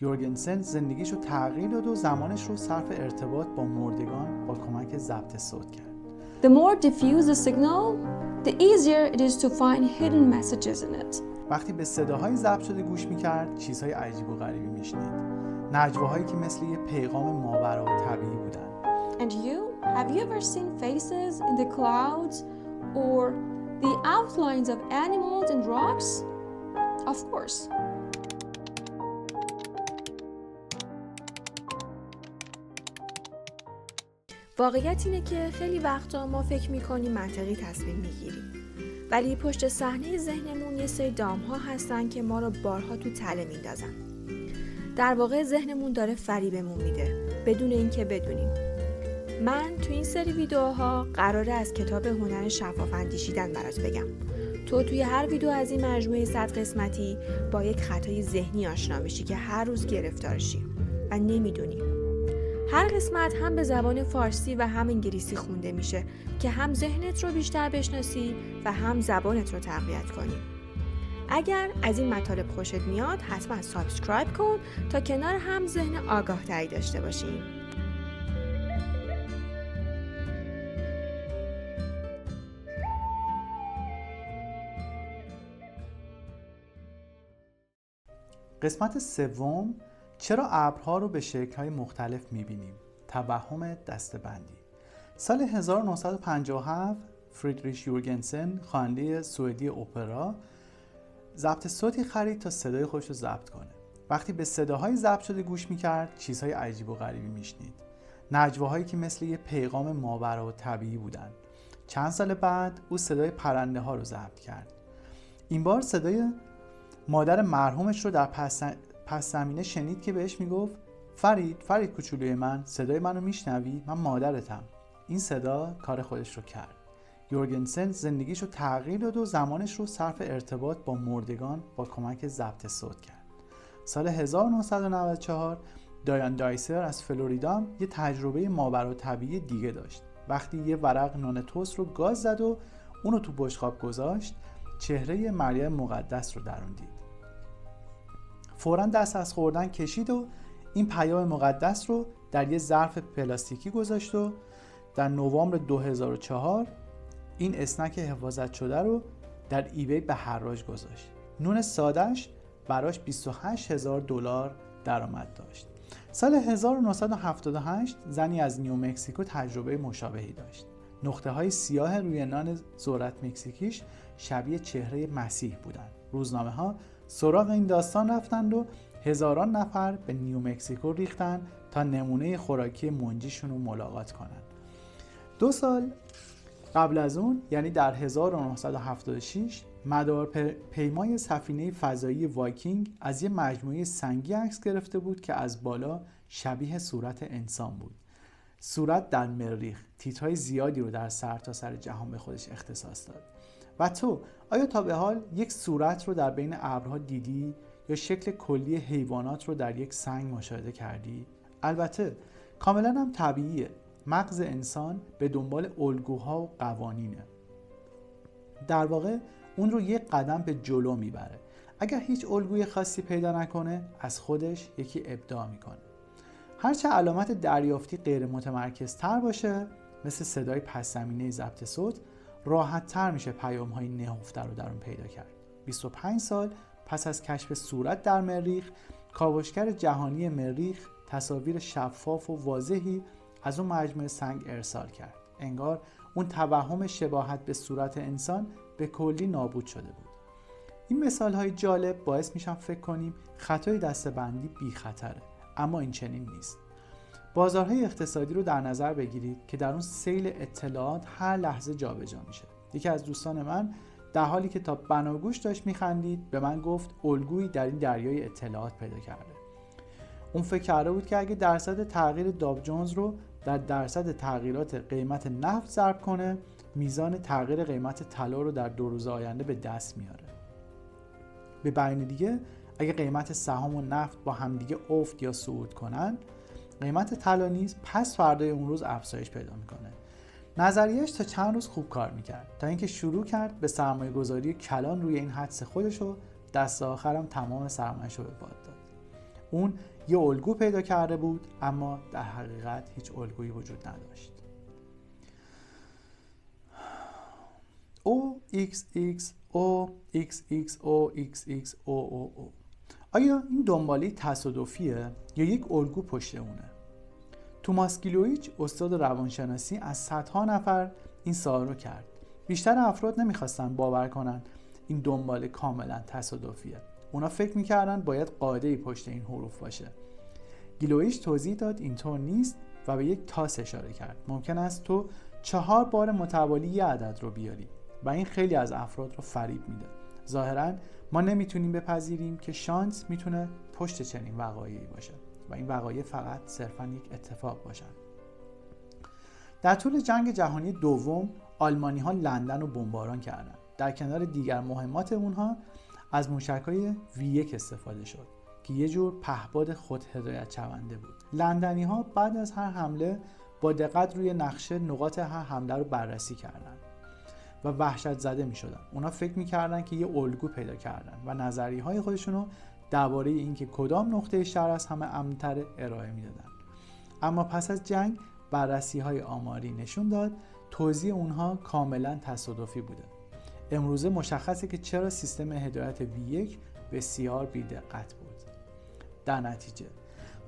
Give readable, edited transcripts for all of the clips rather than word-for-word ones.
یورگنسن زندگیشو تغییر داد و زمانش رو صرف ارتباط با مردگان با کمک ضبط صوت کرد. The more diffuse the signal, the easier it is to find hidden messages in it. وقتی به صداهای ضبط شده گوش می‌کرد، چیزهای عجیب و غریبی میشنید. نجواهایی که مثل یه پیغام ماورا و طبیعی بودن. And you? Have you ever seen faces in the clouds or the outlines of animals in rocks? Of course. واقعیت اینه که خیلی وقتا ما فکر میکنیم منطقی تصمیم میگیریم، ولی پشت صحنه ذهنمون یه سری دام‌ها هستن که ما رو بارها تو تله میندازن. در واقع ذهنمون داره فریبمون میده بدون اینکه بدونیم. من تو این سری ویدیوها قراره از کتاب هنر شفاف اندیشیدن برات بگم. تو توی هر ویدیو از این مجموعه 100 قسمتی با یک خطای ذهنی آشنا میشی که هر روز گرفتارشی و نمیدونی. هر قسمت هم به زبان فارسی و هم انگلیسی خونده میشه که هم ذهنت رو بیشتر بشناسی و هم زبانت رو تقویت کنی. اگر از این مطالب خوشت میاد حتما سابسکرایب کن تا کنار هم ذهن آگاه تری داشته باشیم. قسمت سوم، چرا ابرها رو به شکل‌های مختلف می‌بینیم؟ توهم دسته‌بندی. سال 1957 فریدریش یورگنسن، خواننده سوئدی اپرا، ضبط صوتی خرید تا صدای خودش رو ضبط کنه. وقتی به صداهای ضبط شده گوش می‌کرد، چیزهای عجیب و غریبی میشنید. نجواهایی که مثل یه پیغام ماورا و طبیعی بودن. چند سال بعد او صدای پرنده‌ها رو ضبط کرد. این بار صدای مادر مرحومش رو در پس زمینه شنید که بهش میگفت فرید کوچولوی من، صدای منو میشنوی؟ من مادرتم. این صدا کار خودش رو کرد. یورگنسن زندگیشو تغییر داد و زمانش رو صرف ارتباط با مردگان با کمک ضبط صوت کرد. سال 1994 دایان دایسر از فلوریدا یه تجربه ماورالطبیعی دیگه داشت. وقتی یه ورق نان توست رو گاز زد و اونو تو بشقاب گذاشت، چهره مریم مقدس رو در اون دید. فوراً دست از خوردن کشید و این پیام مقدس رو در یه ظرف پلاستیکی گذاشت و در نوامبر 2004 این اسنک حفاظت شده رو در ایبی به حراج گذاشت. نون سادهش براش $28,000 درآمد داشت. سال 1978 زنی از نیومکزیکو تجربه مشابهی داشت. نقطه‌های سیاه روی نان ذرت مکزیکیش شبیه چهره مسیح بودند. روزنامه‌ها سراغ این داستان رفتند و هزاران نفر به نیومکزیکو ریختن تا نمونه خوراکی منجیشون رو ملاقات کنند. 2 سال قبل از اون، یعنی در 1976، مدارپیمای سفینه فضایی وایکینگ از یه مجموعه سنگی عکس گرفته بود که از بالا شبیه صورت انسان بود. صورت در مریخ تیترهای زیادی رو در سرتاسر جهان به خودش اختصاص داد. و تو آیا تا به حال یک صورت رو در بین ابرها دیدی یا شکل کلی حیوانات رو در یک سنگ مشاهده کردی؟ البته کاملا هم طبیعیه. مغز انسان به دنبال الگوها و قوانینه. در واقع اون رو یک قدم به جلو میبره. اگر هیچ الگوی خاصی پیدا نکنه، از خودش یکی ابداع میکنه. هرچه علامت دریافتی غیر متمرکز تر باشه، مثل صدای پس زمینه ضبط صوت، راحت تر میشه پیام های نهفته رو در اون پیدا کرد. 25 سال پس از کشف صورت در مریخ، کاوشگر جهانی مریخ تصاویر شفاف و واضحی از اون مجموعه سنگ ارسال کرد. انگار اون توهم شباهت به صورت انسان به کلی نابود شده بود. این مثال های جالب باعث میشن فکر کنیم خطای دسته‌بندی بی خطره، اما این چنین نیست. بازارهای اقتصادی رو در نظر بگیرید که در اون سیل اطلاعات هر لحظه جابجا میشه. یکی از دوستان من در حالی که تا بناگوش داشت میخندید به من گفت الگویی در این دریای اطلاعات پیدا کرده. اون فکر کرده بود که اگه درصد تغییر داو جونز رو در درصد تغییرات قیمت نفت ضرب کنه، میزان تغییر قیمت طلا رو در 2 روز آینده به دست میاره. به بیان دیگه، اگه قیمت سهام و نفت با همدیگه افت یا صعود کنن، قیمت طلا نیز پس فردای اون روز افزایش پیدا میکنه. نظریه‌اش تا چند روز خوب کار میکرد تا اینکه شروع کرد به سرمایه گذاری کلان روی این حدس خودش و دست آخرم تمام سرمایه‌اش رو به باد داد. اون یه الگو پیدا کرده بود اما در حقیقت هیچ الگویی وجود نداشت. O X X O X X O X X O O O. آیا این دنبالی تصادفیه یا یک الگو پشت اونه؟ توماس گیلویچ استاد روانشناسی از صدها نفر این سوال رو کرد. بیشتر افراد نمیخواستن باور کنن این دنبال کاملا تصادفیه. اونا فکر میکردن باید قاعده‌ای پشت این حروف باشه. گیلویچ توضیح داد اینطور نیست و به یک تاس اشاره کرد. ممکن است تو 4 بار متوالی یه عدد رو بیاری و این خیلی از افراد رو فریب میده. ظاهراً ما نمیتونیم بپذیریم که شانس میتونه پشت چنین وقایعی باشه و این وقایع فقط صرفاً یک اتفاق باشن. در طول جنگ جهانی دوم آلمانی‌ها لندن رو بمباران کردند. در کنار دیگر مهمات اونها از موشک‌های V1 استفاده شد که یه جور پهپاد خود هدایت شونده بود. لندنی‌ها بعد از هر حمله با دقت روی نقشه نقاط هر حمله رو بررسی کردند و وحشت زده می‌شدن. اونا فکر می‌کردن که یه الگو پیدا کردن و نظریه‌های خودشون رو درباره اینکه کدام نقطه شهر از همه امن‌تر ارائه می‌دادن. اما پس از جنگ بررسی‌های آماری نشون داد توزیع اونها کاملا تصادفی بوده. امروزه مشخصه که چرا سیستم هدایت V1 بسیار بی‌دقت بود. در نتیجه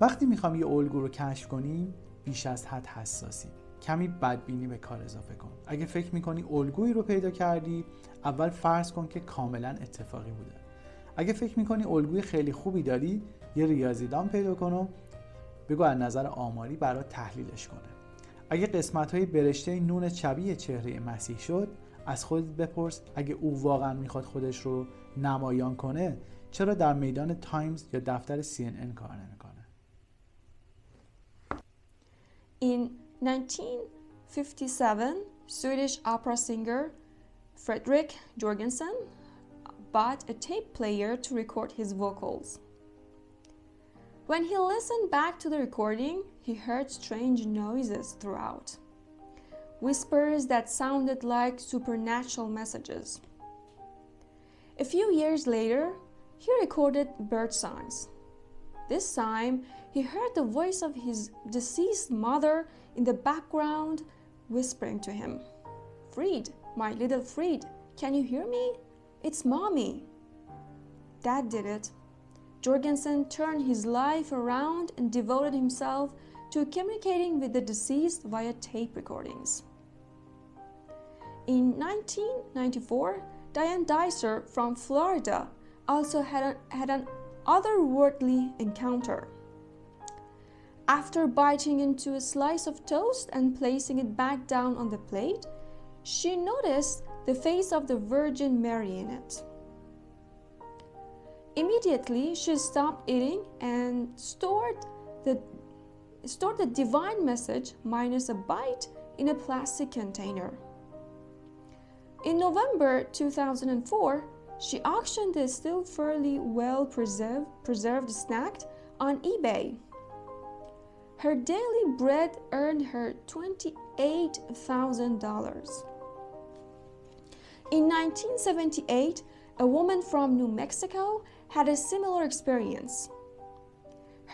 وقتی میخوام یه الگو رو کشف کنیم بیش از حد حساسیم. کمی بدبینی به کار اضافه کن. اگه فکر میکنی الگویی رو پیدا کردی اول فرض کن که کاملا اتفاقی بوده. اگه فکر میکنی الگوی خیلی خوبی داری یه ریاضیدان پیدا کن و بگو از نظر آماری برات تحلیلش کنه. اگه قسمت‌های برشته نون شبیه چهره مسیح شد از خودت بپرس اگه او واقعا میخواد خودش رو نمایان کنه چرا در میدان تایمز یا دفتر CNN کار نمیکنه؟ In 1957, Swedish opera singer Fredrik Jorgensen bought a tape player to record his vocals. When he listened back to the recording, he heard strange noises throughout. Whispers that sounded like supernatural messages. A few years later, he recorded bird songs. This time, he heard the voice of his deceased mother in the background whispering to him, "Fried, my little Fried, can you hear me? It's mommy." That did it. Jorgensen turned his life around and devoted himself to communicating with the deceased via tape recordings. In 1994, Diane Dicer from Florida also had an otherworldly encounter. After biting into a slice of toast and placing it back down on the plate, she noticed the face of the Virgin Mary in it. Immediately, she stopped eating and stored the divine message minus a bite in a plastic container. In November 2004, she auctioned the still fairly well preserved snack on eBay. Her daily bread earned her $28,000. In 1978, a woman from New Mexico had a similar experience.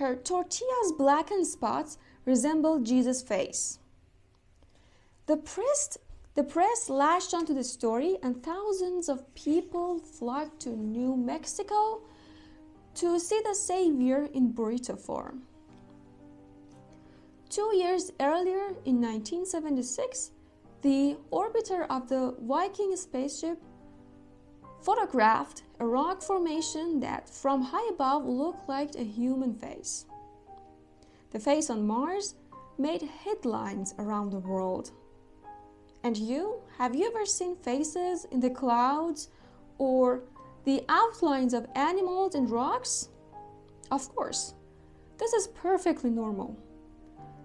Her tortilla's blackened spots resembled Jesus' face. The press latched onto the story and thousands of people flocked to New Mexico to see the Savior in burrito form. 2 years earlier, in 1976, the orbiter of the Viking spaceship photographed a rock formation that from high above looked like a human face. The face on Mars made headlines around the world. And you? Have you ever seen faces in the clouds or the outlines of animals and rocks? Of course, this is perfectly normal.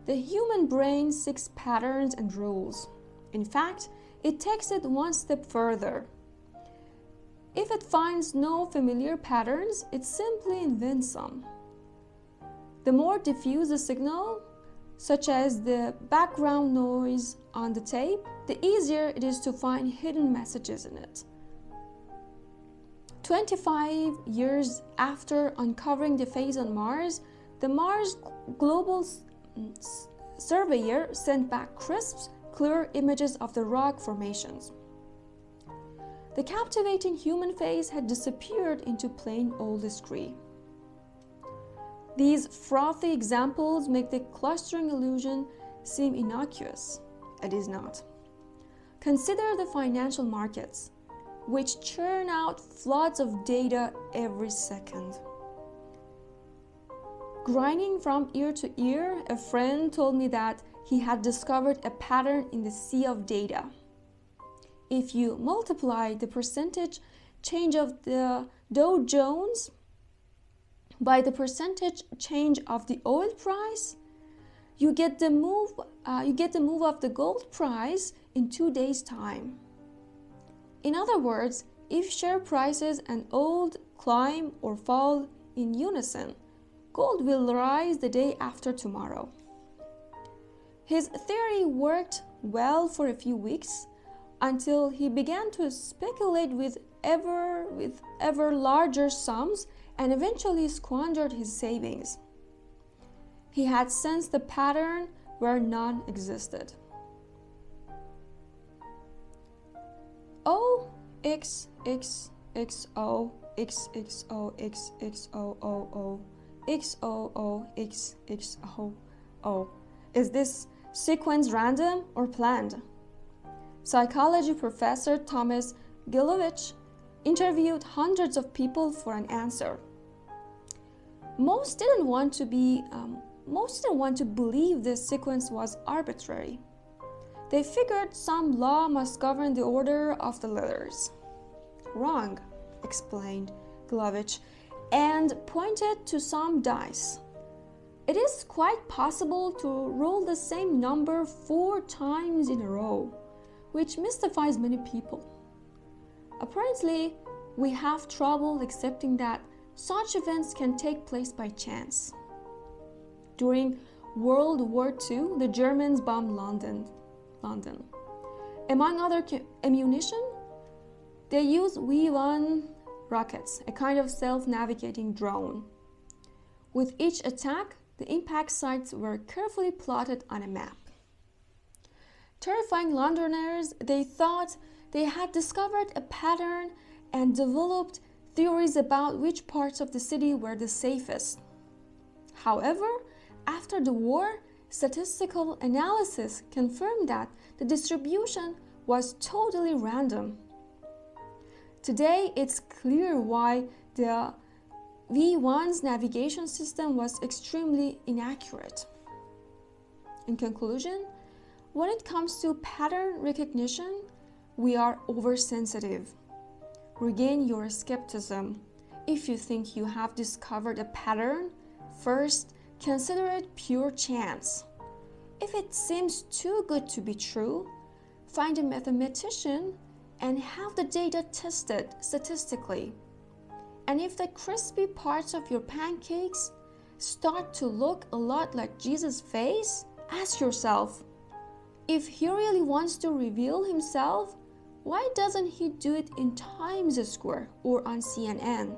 The human brain seeks patterns and rules. In fact, it takes it one step further. If it finds no familiar patterns, it simply invents some. The more diffuse the signal, such as the background noise on the tape, the easier it is to find hidden messages in it. 25 years after uncovering the phase on Mars, the Mars Global Surveyor sent back crisp, clear images of the rock formations. The captivating human face had disappeared into plain old scree. These frothy examples make the clustering illusion seem innocuous. It is not. Consider the financial markets, which churn out floods of data every second. Grinding from ear to ear, a friend told me that he had discovered a pattern in the sea of data. If you multiply the percentage change of the Dow Jones by the percentage change of the oil price, you get the move of the gold price in 2 days' time. In other words, if share prices and oil climb or fall in unison, gold will rise the day after tomorrow. His theory worked well for a few weeks until he began to speculate with ever larger sums and eventually squandered his savings. He had sensed the pattern where none existed. O X X X O X X O X X O O O X O O X X O O. Is this sequence random or planned? Psychology professor Thomas Gilovich interviewed hundreds of people for an answer. Most didn't want to believe this sequence was arbitrary. They figured some law must govern the order of the letters. Wrong, explained Gilovich, and pointed to some dice. It is quite possible to roll the same number 4 times in a row, which mystifies many people. Apparently, we have trouble accepting that such events can take place by chance. During World War II, the Germans bombed London. Among other ammunition, they used V-1 rockets, a kind of self-navigating drone. With each attack, the impact sites were carefully plotted on a map. Terrifying Londoners, they thought they had discovered a pattern and developed theories about which parts of the city were the safest. However, after the war, statistical analysis confirmed that the distribution was totally random. Today, it's clear why the V-1's navigation system was extremely inaccurate. In conclusion, when it comes to pattern recognition, we are oversensitive. Regain your skepticism. If you think you have discovered a pattern, first consider it pure chance. If it seems too good to be true, find a mathematician and have the data tested statistically. And if the crispy parts of your pancakes start to look a lot like Jesus' face, ask yourself, if he really wants to reveal himself, why doesn't he do it in Times Square or on CNN?